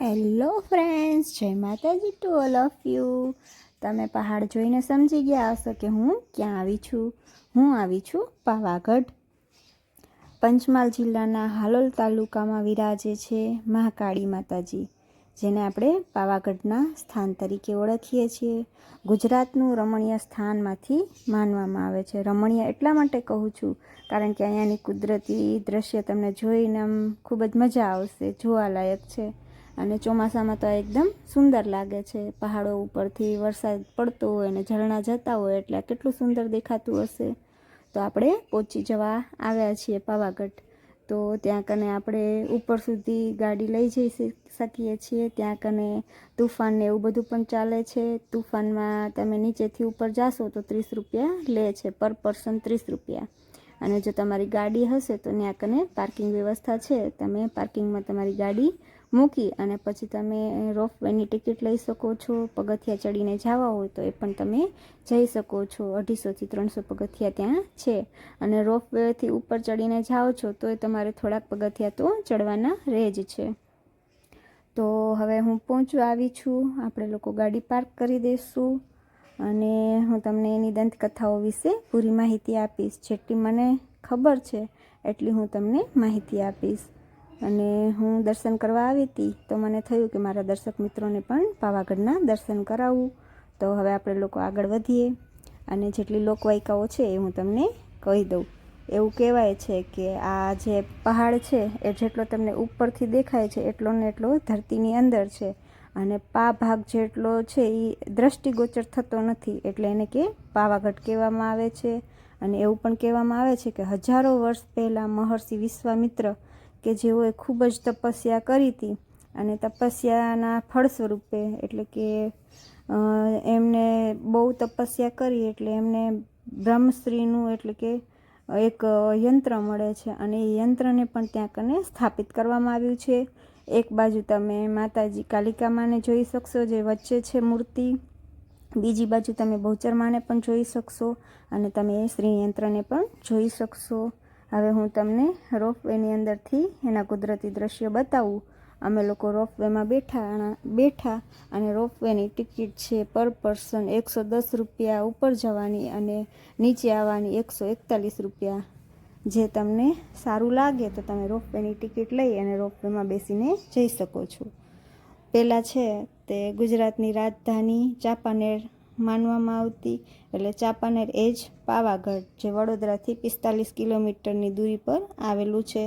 Hello friends, જય માતાજી to all of you. તમે પહાડ જોઈને સમજી ગયા હશો કે હું ક્યાં આવી છું. હું આવી છું પાવાગઢ. પંચમહાલ જિલ્લાના હાલોલ તાલુકામાં વિરાજે છે મહાકાળી માતાજી, જેને આપણે પાવાગઢના સ્થાન તરીકે ઓળખીએ છીએ. ગુજરાતનું રમણીય સ્થાનમાંથી માનવામાં આવે છે. રમણીય એટલા માટે કહું છું કારણ કે અહીંયાની કુદરતી દ્રશ્ય તમને જોઈને આમ ખૂબ જ મજા આવશે, જોવાલાયક છે. અને ચોમાસામાં તો એકદમ સુંદર લાગે છે. પહાડો ઉપરથી વરસાદ પડતો હોય અને ઝરણા જતા હોય એટલે કેટલું સુંદર દેખાતું હશે. તો આપણે પહોંચી જવા આવ્યા છીએ પાવાગઢ. તો ત્યાં કને આપણે ઉપર સુધી ગાડી લઈ જઈ શકીએ છીએ. ત્યાં કને તુફાન ને એવું બધું પણ ચાલે છે. તુફાનમાં તમે નીચેથી ઉપર જાશો તો 30 રૂપિયા લે છે, પર પર્સન 30 રૂપિયા. અને જો તમારી ગાડી હશે તો ત્યાં કને પાર્કિંગ વ્યવસ્થા છે. તમે પાર્કિંગમાં તમારી ગાડી મૂકી અને પછી તમે રોપવેની ટિકિટ લઈ શકો છો. પગથિયા ચડીને જવા હોય તો એ પણ તમે જઈ શકો છો. 250થી 300 પગથિયા ત્યાં છે. અને રોપવેથી ઉપર ચડીને જાઓ છો તો એ તમારે થોડાક પગથિયા તો ચડવાના રહે જ છે. તો હવે હું પહોંચવા આવી છું. આપણે લોકો ગાડી પાર્ક કરી દઈશું અને હું તમને એની દંતકથાઓ વિશે પૂરી માહિતી આપીશ. જેટલી મને ખબર છે એટલી હું તમને માહિતી આપીશ. અને હું દર્શન કરવા આવી હતી તો મને થયું કે મારા દર્શક મિત્રોને પણ પાવાગઢના દર્શન કરાવવું. તો હવે આપણે લોકો આગળ વધીએ અને જેટલી લોકવાયકાઓ છે એ હું તમને કહી દઉં. એવું કહેવાય છે કે આ જે પહાડ છે એ જેટલો તમને ઉપરથી દેખાય છે એટલો ને એટલો ધરતીની અંદર છે. અને ભાગ જેટલો છે એ દ્રષ્ટિગોચર થતો નથી, એટલે એને કે પાવાગઢ કહેવામાં આવે છે. અને એવું પણ કહેવામાં આવે છે કે હજારો વર્ષ પહેલાં મહર્ષિ વિશ્વામિત્ર કે જેઓએ ખૂબ જ તપસ્યા કરી હતી અને તપસ્યાના ફળ સ્વરૂપે, એટલે કે એમને બહુ તપસ્યા કરી એટલે એમને બ્રહ્મશ્રીનું એટલે કે એક યંત્ર મળે છે. અને એ યંત્રને પણ ત્યાં કને સ્થાપિત કરવામાં આવ્યું છે. એક બાજુ તમે માતાજી કાલિકા માને જોઈ શકશો જે વચ્ચે છે મૂર્તિ. બીજી બાજુ તમે બહુચર માને પણ જોઈ શકશો અને તમે એ શ્રી યંત્રને પણ જોઈ શકશો. હવે હું તમને રોપવેની અંદરથી એના કુદરતી દ્રશ્યો બતાવું. અમે લોકો રોપવેમાં બેઠા અને રોપવેની ટિકિટ છે પર પર્સન 110 રૂપિયા ઉપર જવાની અને નીચે આવવાની 141 રૂપિયા. જે તમને સારું લાગે તો તમે રોપવેની ટિકિટ લઈ અને રોપવેમાં બેસીને જઈ શકો છો. પહેલાં છે તે ગુજરાતની રાજધાની ચાંપાનેર માનવામાં આવતી, એટલે ચાંપાનેર એ જ પાવાગઢ, જે વડોદરાથી 45 કિલોમીટરની દૂરી પર આવેલું છે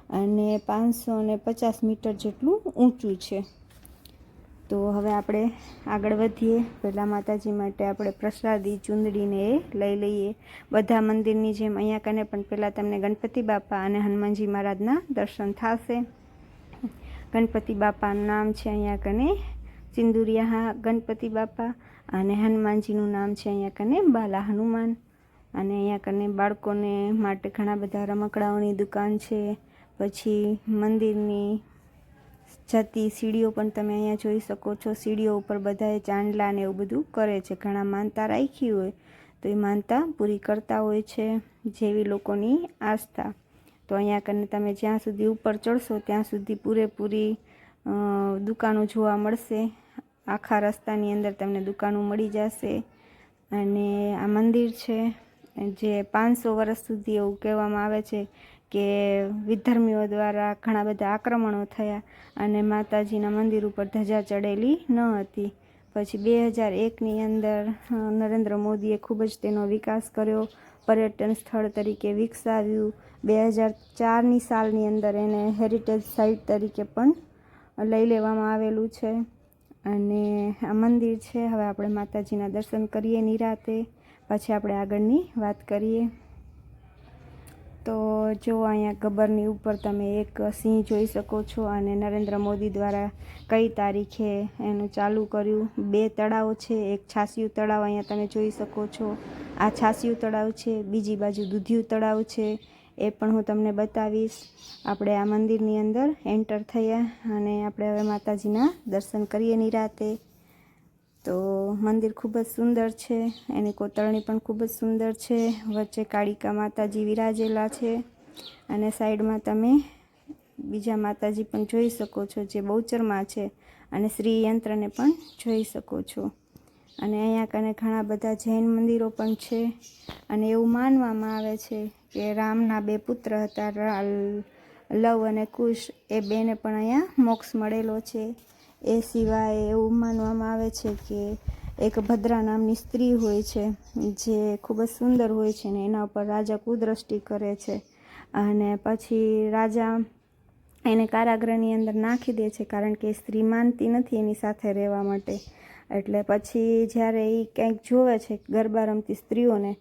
અને 550 મીટર જેટલું ઊંચું છે. તો હવે આપણે આગળ વધીએ. પહેલાં માતાજી માટે આપણે પ્રસાદી ચૂંદડીને એ લઈ લઈએ. બધા મંદિરની જેમ અહીંયા કને પણ પહેલાં તમને ગણપતિ બાપા અને હનુમાનજી મહારાજના દર્શન થશે. ગણપતિ બાપાનું નામ છે અહીંયા કને સિંદુરિયા ગણપતિ બાપા અને હનુમાનજીનું નામ છે અહીંયા કને બાલા હનુમાન. અને અહીંયા કને બાળકોને માટે ઘણા બધા રમકડાઓની દુકાન છે. પછી મંદિરની જતી સીડીઓ પણ તમે અહીંયા જોઈ શકો છો. સીડીઓ ઉપર બધાએ ચાંદલા ને એવું બધું કરે છે. ઘણા માનતા રાખી હોય તો એ માનતા પૂરી કરતા હોય છે, જેવી લોકોની આસ્થા. તો અહીંયા કને તમે જ્યાં સુધી ઉપર ચડશો ત્યાં સુધી પૂરેપૂરી દુકાનો જોવા મળશે. આખા રસ્તાની અંદર તમને દુકાનો મળી જશે. અને આ મંદિર છે જે 500 વર્ષ સુધી એવું કહેવામાં આવે છે કે વિધર્મીઓ દ્વારા ઘણા બધા આક્રમણો થયા અને માતાજીના મંદિર ઉપર ધજા ચડેલી ન હતી. પછી 2001ની અંદર નરેન્દ્ર મોદીએ ખૂબ જ તેનો વિકાસ કર્યો, પર્યટન સ્થળ તરીકે વિકસાવ્યું. 2004ની સાલની અંદર એને હેરિટેજ સાઇટ તરીકે પણ લઈ લેવામાં આવેલું છે. અને આ મંદિર છે. હવે આપણે માતાજીના દર્શન કરીએ નિરાતે, પછી આપણે આગળની વાત કરીએ. તો જો અહીંયા ગબ્બરની ઉપર તમે એક સિંહ જોઈ શકો છો અને નરેન્દ્ર મોદી દ્વારા કઈ તારીખે એનું ચાલુ કર્યું. 2 તળાવ છે. એક છાસિયું તળાવ અહીંયા તમે જોઈ શકો છો. આ છાસિયું તળાવ છે. બીજી બાજુ દૂધિયું તળાવ છે, એ પણ હું તમને બતાવીશ. આપણે આ મંદિરની અંદર એન્ટર થયા અને આપણે હવે માતાજીના દર્શન કરીએ નિરાતે. તો મંદિર ખૂબ જ સુંદર છે. એની કોતરણી પણ ખૂબ જ સુંદર છે. વચ્ચે કાળિકા માતાજી વિરાજેલા છે અને સાઈડમાં તમે બીજા માતાજી પણ જોઈ શકો છો જે બહુચરમાં છે, અને શ્રી યંત્રને પણ જોઈ શકો છો. અને અહીંયા કને ઘણા બધા જૈન મંદિરો પણ છે. અને એવું માનવામાં આવે છે કે રામના 2 પુત્ર હતા, લવ અને કુશ, એ બેને પણ અહીંયા મોક્ષ મળેલો છે. એ સિવાય એવું માનવામાં આવે છે કે એક ભદ્રા નામની સ્ત્રી હોય છે જે ખૂબ જ સુંદર હોય છે, ને એના ઉપર રાજા કુદ્રષ્ટિ કરે છે. અને પછી રાજા એને કારાગૃહની અંદર નાખી દે છે, કારણ કે સ્ત્રી માનતી નથી એની સાથે રહેવા માટે. એટલે પછી જ્યારે એ કંઈક જોવે છે ગરબા રમતી સ્ત્રીઓને,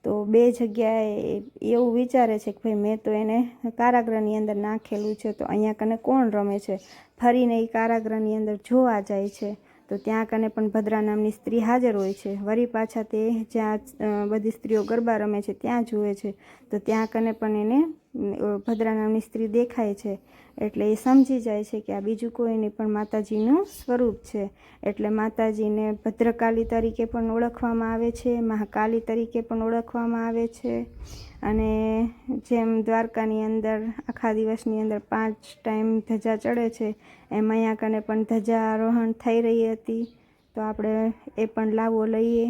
તો 2 જગ્યાએ એવું વિચારે છે કે ભાઈ મેં તો એને કારાગૃહની અંદર નાખેલું છે, તો અહીંયા કને કોણ રમે છે. ફરીને એ કારાગૃહની અંદર જોવા જાય છે, તો ત્યાં કને પણ ભદ્રા નામની સ્ત્રી હાજર હોય છે. વળી પાછા તે જ્યાં બધી સ્ત્રીઓ ગરબા રમે છે ત્યાં જુએ છે, તો ત્યાં કને પણ એને ભદ્રા નામની સ્ત્રી દેખાય છે. એટલે એ સમજી જાય છે કે આ બીજું કોઈ નહીં પણ માતાજીનું સ્વરૂપ છે. એટલે માતાજીને ભદ્રકાલી તરીકે પણ ઓળખવામાં આવે છે, મહાકાલી તરીકે પણ ઓળખવામાં આવે છે. અને જેમ દ્વારકાની અંદર આખા દિવસની અંદર 5 ટાઈમ ધજા ચડે છે, એમ અહીંયા કને પણ ધજારોહણ થઈ રહી હતી. તો આપણે એ પણ લાવો લઈએ,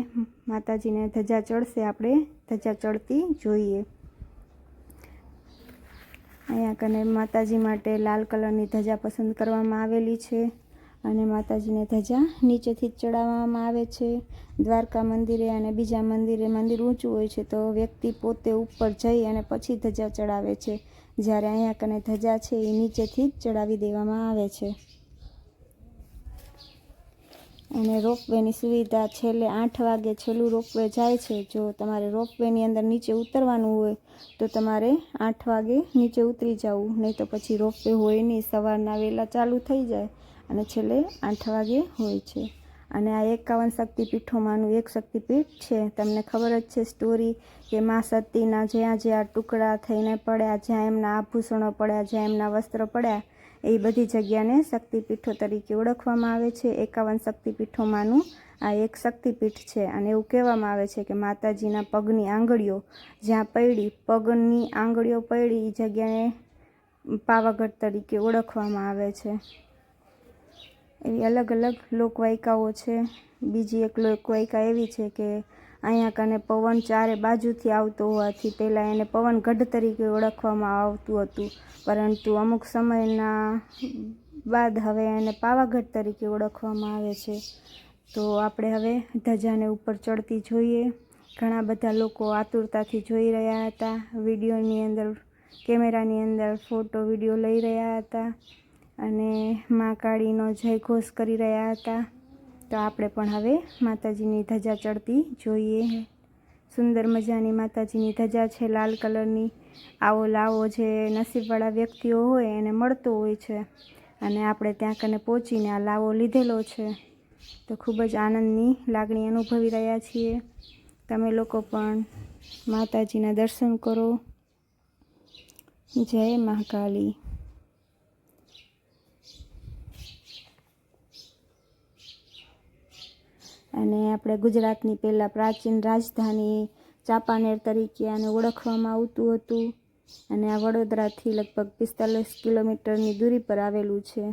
માતાજીને ધજા ચડશે, આપણે ધજા ચડતી જોઈએ. અહીંયા કને માતાજી માટે લાલ કલરની ધજા પસંદ કરવામાં આવેલી છે. અને માતાજીને ધજા નીચેથી જ ચડાવવામાં આવે છે. દ્વારકા મંદિરે અને બીજા મંદિરે મંદિર ઊંચું હોય છે, તો વ્યક્તિ પોતે ઉપર જઈ અને પછી ધજા ચડાવે છે. જ્યારે અહીંયા કને ધજા છે એ નીચેથી જ ચડાવી દેવામાં આવે છે. અને રોપવેની સુવિધા છેલ્લે 8 વાગે છેલ્લું રોપવે જાય છે. જો તમારે રોપવેની અંદર નીચે ઉતરવાનું હોય તો તમારે 8 વાગે નીચે ઉતરી જવું, નહીં તો પછી રોપવે હોય નહીં, સવારના વહેલા ચાલુ થઈ જાય અને છેલ્લે 8 વાગે હોય છે. અને આ 51 શક્તિપીઠોમાંનું એક શક્તિપીઠ છે. તમને ખબર જ છે સ્ટોરી કે મા સતીના જ્યાં ટુકડા થઈને પડ્યા, જ્યાં એમના આભૂષણો પડ્યા, જ્યાં એમના વસ્ત્ર પડ્યા, એ બધી જગ્યાને શક્તિપીઠો તરીકે ઓળખવામાં આવે છે. 51 શક્તિપીઠોમાંનું આ એક શક્તિપીઠ છે. અને એવું કહેવામાં આવે છે કે માતાજીના પગની આંગળીઓ જ્યાં પડી, પગની આંગળીઓ પડી, એ જગ્યાને પાવાગઢ તરીકે ઓળખવામાં આવે છે. એવી અલગ અલગ લોકવાયકાઓ છે. બીજી એક લોકવાયકા એવી છે કે અહીંયા કને પવન 4 બાજુથી આવતો હોવાથી પહેલાં એને પવનગઢ તરીકે ઓળખવામાં આવતું હતું, પરંતુ અમુક સમયના બાદ હવે એને પાવાગઢ તરીકે ઓળખવામાં આવે છે. તો આપણે હવે ધજાને ઉપર ચડતી જોઈએ. ઘણા બધા લોકો આતુરતાથી જોઈ રહ્યા હતા. વિડીયોની અંદર, કેમેરાની અંદર ફોટો વિડીયો લઈ રહ્યા હતા અને મા કાળીનો જયઘોષ કરી રહ્યા હતા. તો આપણે પણ હવે માતાજીની ધજા ચડતી જોઈએ. સુંદર મજાની માતાજીની ધજા છે, લાલ કલરની. આવો લાવો જે નસીબવાળા વ્યક્તિઓ હોય એને મળતો હોય છે. અને આપણે ત્યાં કને પહોંચીને આ લાવો લીધેલો છે, તો ખૂબ જ આનંદની લાગણી અનુભવી રહ્યા છીએ. તમે લોકો પણ માતાજીના દર્શન કરો. જય મહાકાલી. અને આપણે ગુજરાતની પહેલાં પ્રાચીન રાજધાની ચાંપાનેર તરીકે આને ઓળખવામાં આવતું હતું. અને આ વડોદરાથી લગભગ 45 કિલોમીટરની દૂરી પર આવેલું છે.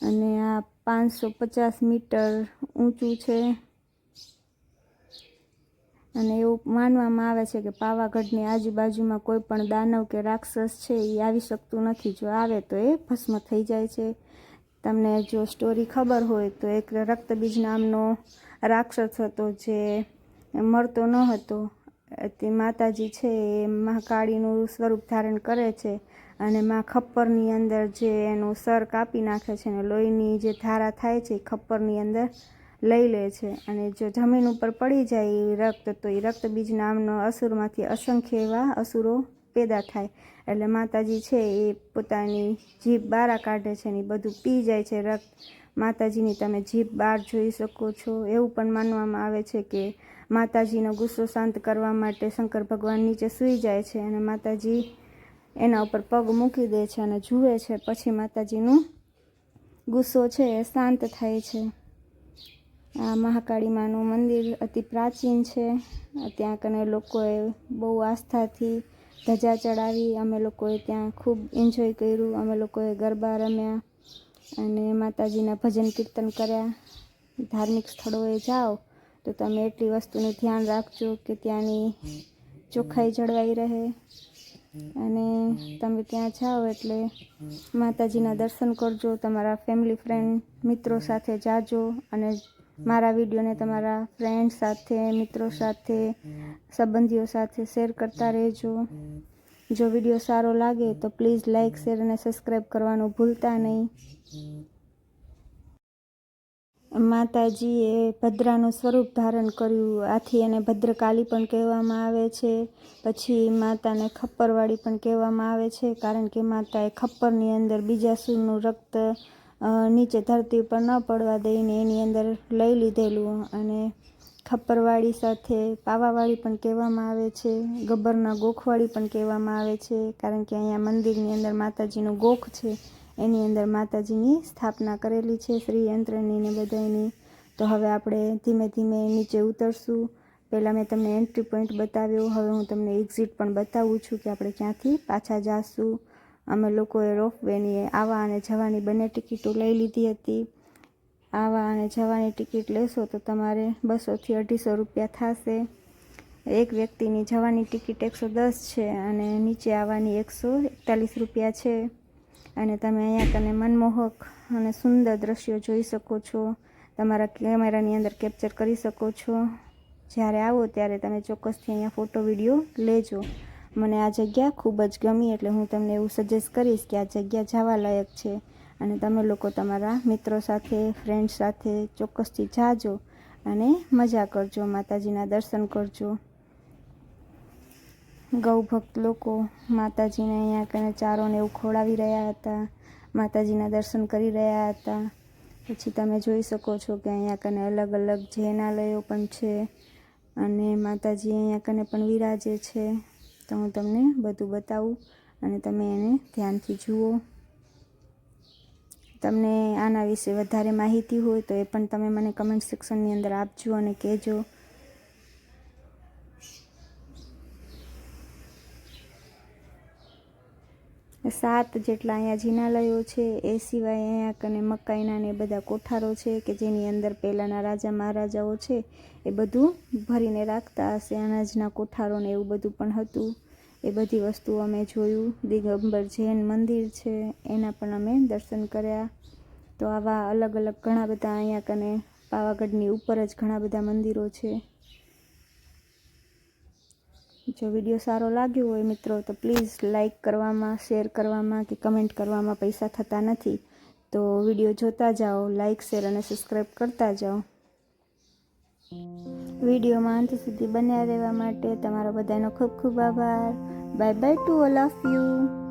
અને આ 550 મીટર ઊંચું છે. અને એવું માનવામાં આવે છે કે પાવાગઢની આજુબાજુમાં કોઈ પણ દાનવ કે રાક્ષસ છે એ આવી શકતું નથી. જો આવે તો એ ભસ્મ થઈ જાય છે. તમને જો સ્ટોરી ખબર હોય તો એક રક્તબીજ નામનો રાક્ષસ હતો જે મરતો ન હતો. તે માતાજી છે એ મહાકાળીનું સ્વરૂપ ધારણ કરે છે અને મા ખપ્પરની અંદર જે એનું સર કાપી નાખે છે અને લોહીની જે ધારા થાય છે એ ખપ્પરની અંદર લઈ લે છે. અને જો જમીન ઉપર પડી જાય એ રક્ત, તો એ રક્તબીજ નામનો અસુરમાંથી અસંખ્ય એવા અસુરો પેદા થાય. એટલે માતાજી છે એ પોતાની જીભ બહાર કાઢે છે ને બધું પી જાય છે રક્ત. માતાજીની તમે જીભ બહાર જોઈ શકો છો. એવું પણ માનવામાં આવે છે કે માતાજીનો ગુસ્સો શાંત કરવા માટે શંકર ભગવાન નીચે સૂઈ જાય છે અને માતાજી એના ઉપર પગ મૂકી દે છે અને જુએ છે. પછી માતાજીનું ગુસ્સો છે એ શાંત થાય છે. આ મહાકાળી માનું મંદિર અતિ પ્રાચીન છે. ત્યાં કને લોકોએ બહુ આસ્થાથી ધજા ચડાવી. અમે લોકોએ ત્યાં ખૂબ એન્જોય કર્યું. અમે લોકોએ ગરબા રમ્યા અને માતાજીના ભજન કીર્તન કર્યા. ધાર્મિક સ્થળોએ જાઓ તો તમે એટલી વસ્તુનું ધ્યાન રાખજો કે ત્યાંની ચોખ્ખાઈ જળવાઈ રહે. અને તમે ત્યાં જાઓ એટલે માતાજીના દર્શન કરજો. તમારા ફેમિલી ફ્રેન્ડ મિત્રો સાથે જાજો અને મારા વિડીયોને તમારા ફ્રેન્ડ સાથે, મિત્રો સાથે, સંબંધીઓ સાથે શેર કરતા રહેજો. જો વિડીયો સારો લાગે તો પ્લીઝ લાઇક, શેર અને સબસ્ક્રાઈબ કરવાનું ભૂલતા નહીં. માતાજીએ ભદ્રાનું સ્વરૂપ ધારણ કર્યું. આથી એને ભદ્રકાલી પણ કહેવામાં આવે છે. પછી માતાને ખપ્પરવાળી પણ કહેવામાં આવે છે, કારણ કે માતાએ ખપ્પરની અંદર બીજાસુરનું રક્ત નીચે ધરતી ઉપર ન પડવા દઈને એની અંદર લઈ લીધેલું. અને ખપ્પરવાળી સાથે પાવાવાળી પણ કહેવામાં આવે છે. ગબ્બરના ગોખવાળી પણ કહેવામાં આવે છે, કારણ કે અહીંયા મંદિરની અંદર માતાજીનું ગોખ છે, એની અંદર માતાજીની સ્થાપના કરેલી છે, શ્રીયંત્રની ને બધાની. તો હવે આપણે ધીમે ધીમે નીચે ઉતરશું. પહેલાં મેં તમને એન્ટ્રી પોઈન્ટ બતાવ્યો, હવે હું તમને એક્ઝિટ પણ બતાવું છું કે આપણે ક્યાંથી પાછા જાશું. અમે લોકોએ રોપવેની આવવા અને જવાની બંને ટિકિટો લઈ લીધી હતી. આવવા અને જવાની ટિકિટ લેશો તો તમારે 200 થી 250 રૂપિયા થશે. એક વ્યક્તિની જવાની ટિકિટ 110 છે અને નીચે આવવાની 141 રૂપિયા છે. અને તમે અહીંયા કને મનમોહક અને સુંદર દ્રશ્યો જોઈ શકો છો. તમારા કેમેરાની અંદર કેપ્ચર કરી શકો છો. જ્યારે આવો ત્યારે તમે ચોક્કસથી અહીંયા ફોટો વિડીયો લેજો. મને આ જગ્યા ખૂબ જ ગમી, એટલે હું તમને એવું સજેસ્ટ કરીશ કે આ જગ્યા જવા લાયક છે. અને તમે લોકો તમારા મિત્રો સાથે, ફ્રેન્ડ સાથે ચોક્કસથી જાજો અને મજા કરજો, માતાજીના દર્શન કરજો. ગૌભક્ત લોકો માતાજીને અહીંયા કને ચારોને એવું ખવડાવી રહ્યા હતા, માતાજીના દર્શન કરી રહ્યા હતા. પછી તમે જોઈ શકો છો કે અહીંયા કને અલગ અલગ જૈનાલયો પણ છે અને માતાજી અહીંયા કને પણ વિરાજે છે. તો હું તમને બધું બતાવું અને તમે એને ધ્યાનથી જુઓ. તમને આના વિશે વધારે માહિતી હોય તો એ પણ તમે મને કમેન્ટ સેક્શનની અંદર આપજો અને કહેજો. સાત જેટલા અહીંયા જિનાલયો છે. એ સિવાય અહીંયા કને મકાઈના ને બધા કોઠારો છે કે જેની અંદર પહેલાંના રાજા મહારાજાઓ છે એ બધું ભરીને રાખતા હશે. અનાજના કોઠારો ને એવું બધું પણ હતું. એ બધી વસ્તુ અમે જોયું. દિગંબર જૈન મંદિર છે એના પણ અમે દર્શન કર્યા. તો આવા અલગ અલગ ઘણા બધા અહીંયા કને પાવાગઢની ઉપર જ ઘણા બધા મંદિરો છે. જો વિડીયો સારો લાગ્યો હોય મિત્રો તો પ્લીઝ લાઇક કરવામાં, શેર કરવામાં કે કમેન્ટ કરવામાં પૈસા થતા નથી. તો વિડીયો જોતા જાઓ, લાઇક, શેર અને સબસ્ક્રાઈબ કરતા જાઓ. વિડીયોમાં અંત સુધી બન્યા રહેવા માટે તમારો બધાનો ખૂબ ખૂબ આભાર. Bye bye to all of you.